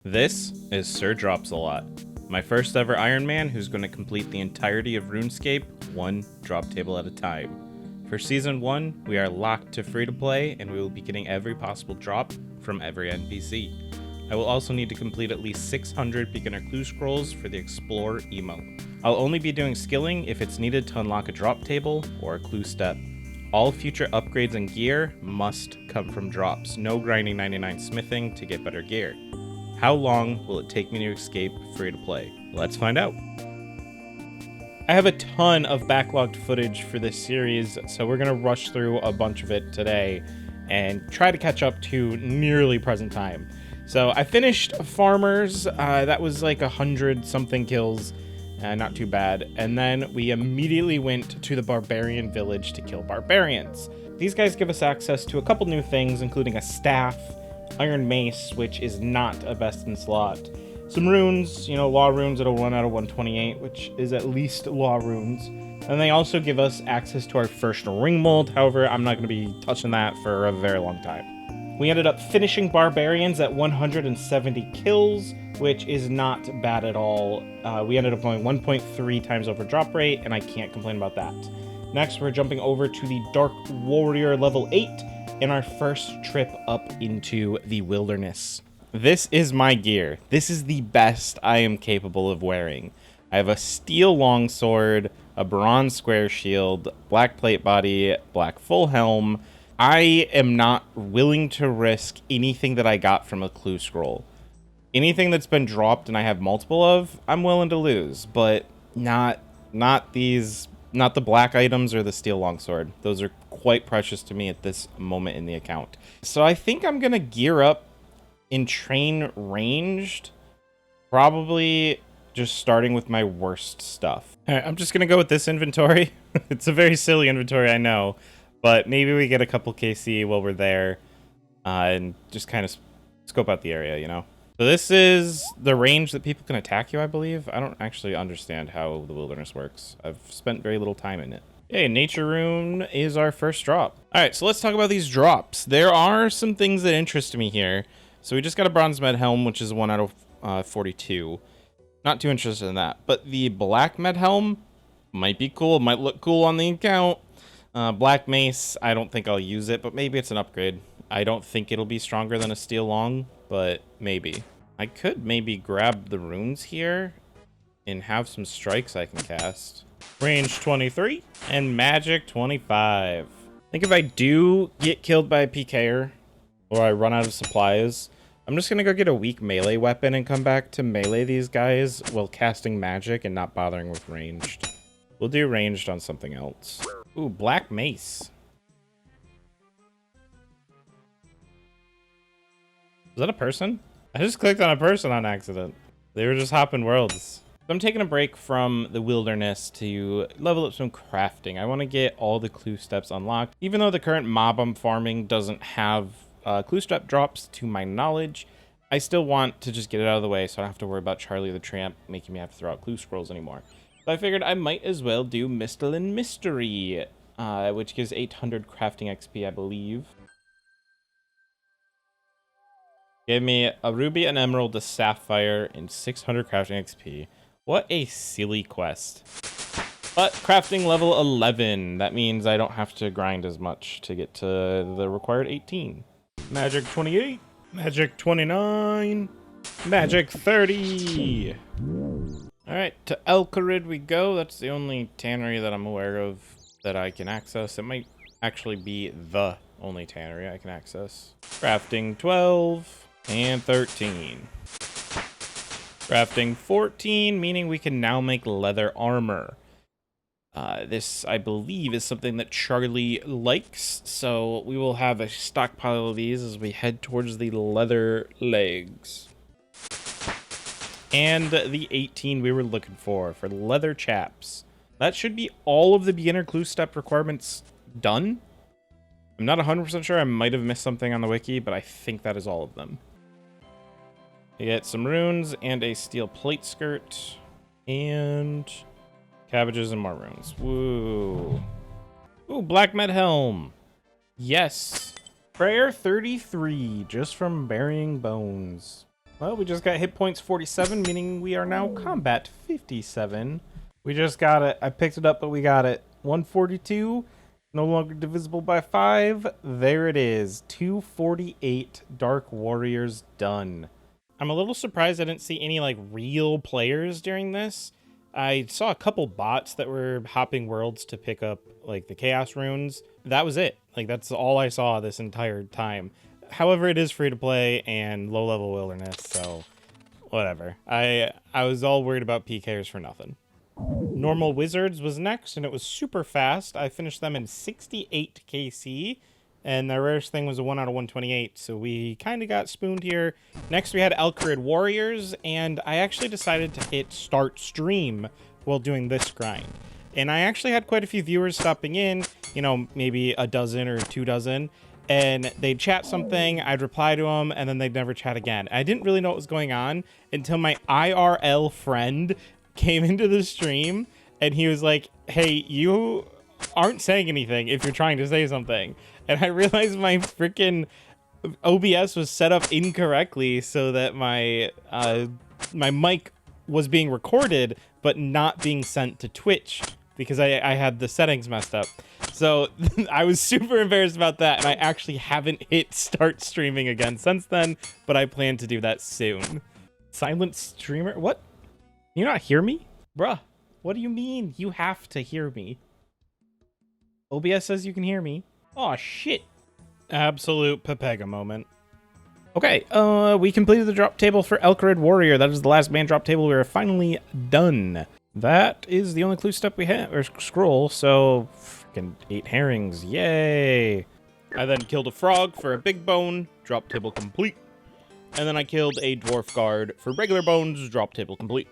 This is Sir Drops-A-Lot, my first ever Iron Man who's going to complete the entirety of RuneScape one drop table at a time. For Season 1, we are locked to free-to-play, and we will be getting every possible drop from every NPC. I will also need to complete at least 600 beginner clue scrolls for the Explore emote. I'll only be doing skilling if it's needed to unlock a drop table or a clue step. All future upgrades and gear must come from drops, no grinding 99 smithing to get better gear. How long will it take me to escape free to play? Let's find out. I have a ton of backlogged footage for this series, so we're gonna rush through a bunch of it today and try to catch up to nearly present time. So I finished Farmers, that was like 100 something kills, not too bad. And then we immediately went to the Barbarian Village to kill barbarians. These guys give us access to a couple new things, including a staff, Iron Mace, which is not a best in slot. Some runes, law runes at a 1 out of 128, which is at least law runes. And they also give us access to our first ring mold. However, I'm not going to be touching that for a very long time. We ended up finishing barbarians at 170 kills, which is not bad at all. We ended up going 1.3 times over drop rate, and I can't complain about that. Next, we're jumping over to the Dark Warrior level 8, in our first trip up into the wilderness. This is my gear. This is the best I am capable of wearing. I have a steel longsword, a bronze square shield, black plate body, black full helm. I am not willing to risk anything that I got from a clue scroll. Anything that's been dropped and I have multiple of, I'm willing to lose, but not the black items or the steel longsword. Those are quite precious to me at this moment in the account. So I think I'm gonna gear up in train ranged, probably just starting with my worst stuff. All right, I'm just gonna go with this inventory. It's a very silly inventory, I know, but maybe we get a couple KC while we're there and just kind of scope out the area, So this is the range that people can attack you, I believe. I don't actually understand how the wilderness works. I've spent very little time in it. Hey, Nature Rune is our first drop. All right, so let's talk about these drops. There are some things that interest me here. So we just got a Bronze Med Helm, which is 1 out of 42. Not too interested in that. But the Black Med Helm might be cool. Might look cool on the account. Black Mace, I don't think I'll use it, but maybe it's an upgrade. I don't think it'll be stronger than a Steel Long, but maybe. I could maybe grab the runes here and have some strikes I can cast. Range 23 and magic 25. I think if I do get killed by a PKer or I run out of supplies, I'm just gonna go get a weak melee weapon and come back to melee these guys while casting magic and not bothering with ranged. We'll do ranged on something else. Ooh, Black Mace. Is that a person? I just clicked on a person on accident. They were just hopping worlds. So I'm taking a break from the wilderness to level up some crafting. I want to get all the clue steps unlocked. Even though the current mob I'm farming doesn't have clue step drops to my knowledge, I still want to just get it out of the way so I don't have to worry about Charlie the Tramp making me have to throw out clue scrolls anymore. So I figured I might as well do Mistalin Mystery, which gives 800 crafting XP, I believe. Gave me a ruby, an emerald, a sapphire, and 600 crafting XP. What a silly quest. But crafting level 11. That means I don't have to grind as much to get to the required 18. Magic 28. Magic 29. Magic 30. Alright, to Elkarid we go. That's the only tannery that I'm aware of that I can access. It might actually be the only tannery I can access. Crafting 12. And 13. Crafting 14, meaning we can now make leather armor. This, I believe, is something that Charlie likes, so we will have a stockpile of these as we head towards the leather legs. And the 18 we were looking for leather chaps. That should be all of the beginner clue step requirements done. I'm not 100% sure. I might have missed something on the wiki, but I think that is all of them. You get some runes and a steel plate skirt and cabbages and more runes. Woo. Ooh, Black Med Helm. Yes. Prayer 33, just from burying bones. Well, we just got hit points 47, meaning we are now combat 57. We just got it. I picked it up, but we got it. 142, no longer divisible by 5. There it is. 248 Dark Warriors done. I'm a little surprised I didn't see any, like, real players during this. I saw a couple bots that were hopping worlds to pick up, like, the Chaos Runes. That was it. Like, that's all I saw this entire time. However, it is free to play and low-level wilderness, so whatever. I was all worried about PKers for nothing. Normal Wizards was next, and it was super fast. I finished them in 68 KC, and the rarest thing was a 1 out of 128, so we kind of got spooned here. Next, we had Elkrid Warriors, and I actually decided to hit Start Stream while doing this grind. And I actually had quite a few viewers stopping in, you know, maybe a dozen or 2 dozen, and they'd chat something, I'd reply to them, and then they'd never chat again. I didn't really know what was going on until my IRL friend came into the stream, and he was like, hey, you aren't saying anything if you're trying to say something. And I realized my freaking OBS was set up incorrectly so that my my mic was being recorded, but not being sent to Twitch because I had the settings messed up. So I was super embarrassed about that, and I actually haven't hit start streaming again since then, but I plan to do that soon. Silent streamer? What? You not hear me? Bruh, what do you mean? You have to hear me. OBS says you can hear me. Aw, shit. Absolute Pepega moment. Okay, we completed the drop table for Elkrid Warrior. That is the last man drop table. We are finally done. That is the only clue step we have, or scroll, so freaking 8 herrings, yay! I then killed a frog for a big bone, drop table complete. And then I killed a dwarf guard for regular bones, drop table complete.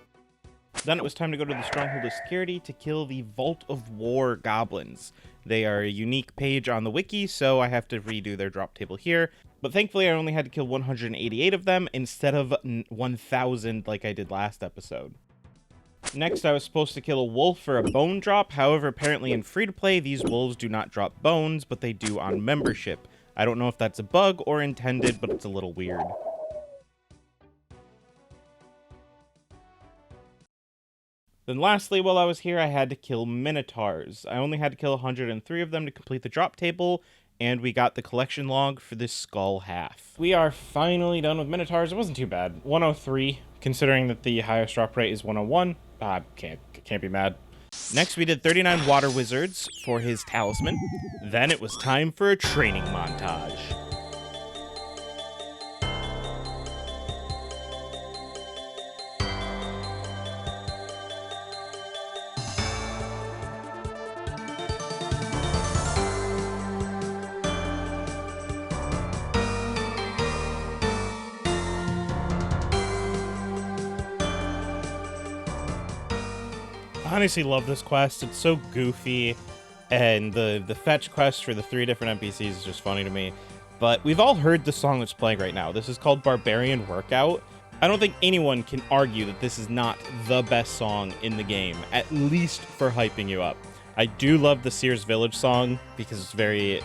Then it was time to go to the Stronghold of Security to kill the Vault of War goblins. They are a unique page on the wiki, so I have to redo their drop table here. But thankfully I only had to kill 188 of them instead of 1,000 like I did last episode. Next, I was supposed to kill a wolf for a bone drop. However, apparently in free-to-play, these wolves do not drop bones, but they do on membership. I don't know if that's a bug or intended, but it's a little weird. Then lastly, while I was here, I had to kill minotaurs. I only had to kill 103 of them to complete the drop table, and we got the collection log for this skull half. We are finally done with minotaurs. It wasn't too bad. 103, considering that the highest drop rate is 101. Can't be mad. Next, we did 39 water wizards for his talisman. Then it was time for a training montage. I honestly love this quest. It's so goofy, and the fetch quest for the 3 different NPCs is just funny to me. But we've all heard the song that's playing right now. This is called Barbarian Workout. I don't think anyone can argue that this is not the best song in the game, at least for hyping you up. I do love the Sears Village song because it's the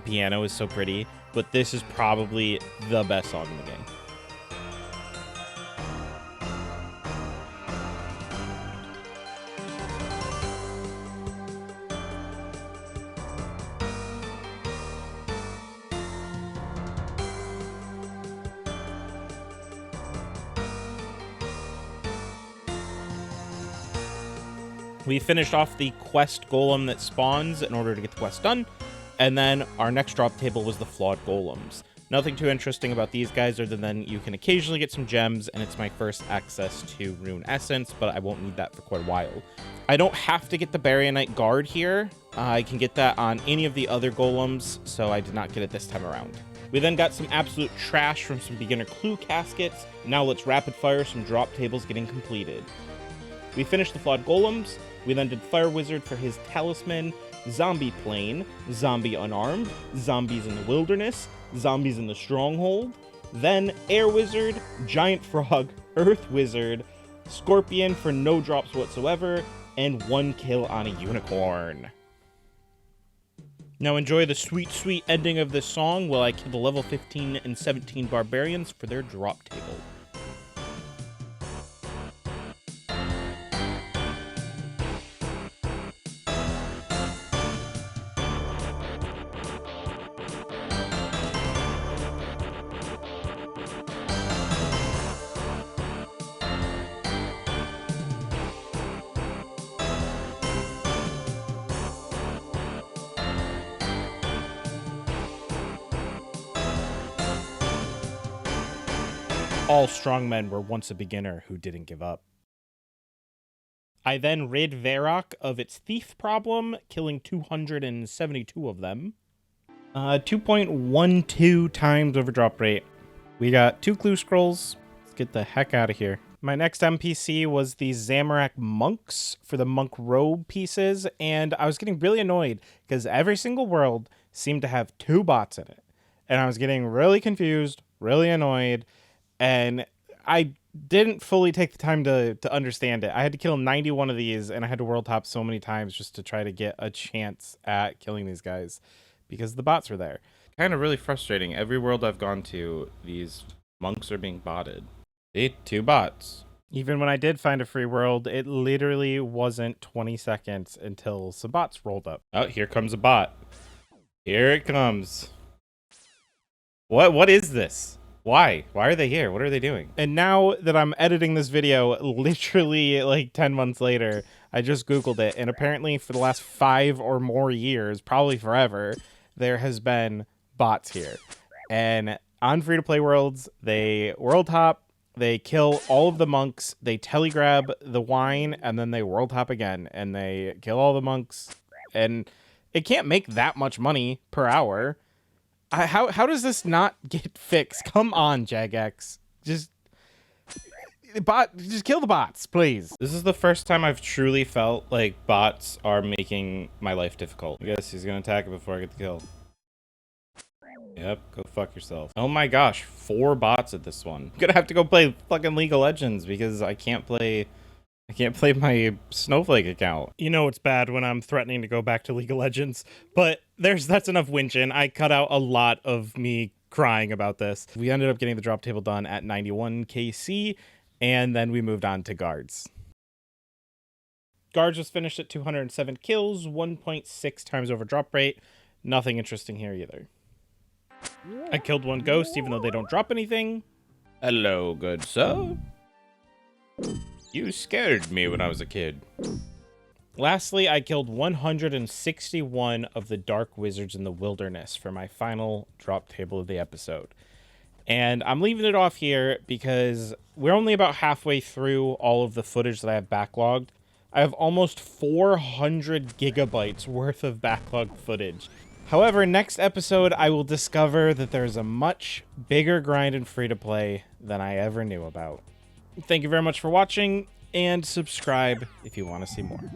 piano is so pretty, but this is probably the best song in the game. We finished off the quest golem that spawns in order to get the quest done, and then our next drop table was the flawed golems. Nothing too interesting about these guys other than you can occasionally get some gems, and it's my first access to Rune Essence, but I won't need that for quite a while. I don't have to get the Baryonite Guard here. I can get that on any of the other golems, so I did not get it this time around. We then got some absolute trash from some beginner clue caskets. Now let's rapid fire some drop tables getting completed. We finished the flawed golems. We then did Fire Wizard for his talisman, Zombie Plane, Zombie Unarmed, Zombies in the Wilderness, Zombies in the Stronghold, then Air Wizard, Giant Frog, Earth Wizard, Scorpion for no drops whatsoever, and 1 kill on a unicorn. Now enjoy the sweet, sweet ending of this song while I kill the level 15 and 17 barbarians for their drop table. All strong men were once a beginner who didn't give up. I then rid Varrock of its thief problem, killing 272 of them. 2.12 times overdrop rate. We got 2 clue scrolls. Let's get the heck out of here. My next NPC was the Zamorak monks for the monk robe pieces, and I was getting really annoyed because every single world seemed to have 2 bots in it. And I was getting really confused, really annoyed, and I didn't fully take the time to understand it. I had to kill 91 of these, and I had to world top so many times just to try to get a chance at killing these guys because the bots were there. Kind of really frustrating. Every world I've gone to, these monks are being botted. See, 2 bots. Even when I did find a free world, it literally wasn't 20 seconds until some bots rolled up. Oh, here comes a bot. Here it comes. What is this? Why? Why are they here? What are they doing? And now that I'm editing this video, literally like 10 months later, I just Googled it, and apparently for the last 5 or more years, probably forever, there has been bots here. And on free-to-play worlds, they world hop, they kill all of the monks, they telegrab the wine, and then they world hop again, and they kill all the monks, and it can't make that much money per hour. How does this not get fixed? Come on, Jagex. Just kill the bots, please. This is the first time I've truly felt like bots are making my life difficult. I guess he's gonna attack it before I get the kill. Yep, go fuck yourself. Oh my gosh, 4 bots at this one. I'm gonna have to go play fucking League of Legends because I can't play my Snowflake account. You know it's bad when I'm threatening to go back to League of Legends, but that's enough whinging. I cut out a lot of me crying about this. We ended up getting the drop table done at 91 KC, and then we moved on to guards. Guards was finished at 207 kills, 1.6 times over drop rate. Nothing interesting here either. I killed 1 ghost, even though they don't drop anything. Hello, good sir. You scared me when I was a kid. Lastly, I killed 161 of the dark wizards in the wilderness for my final drop table of the episode. And I'm leaving it off here because we're only about halfway through all of the footage that I have backlogged. I have almost 400 gigabytes worth of backlogged footage. However, next episode, I will discover that there's a much bigger grind in free-to-play than I ever knew about. Thank you very much for watching, and subscribe if you want to see more.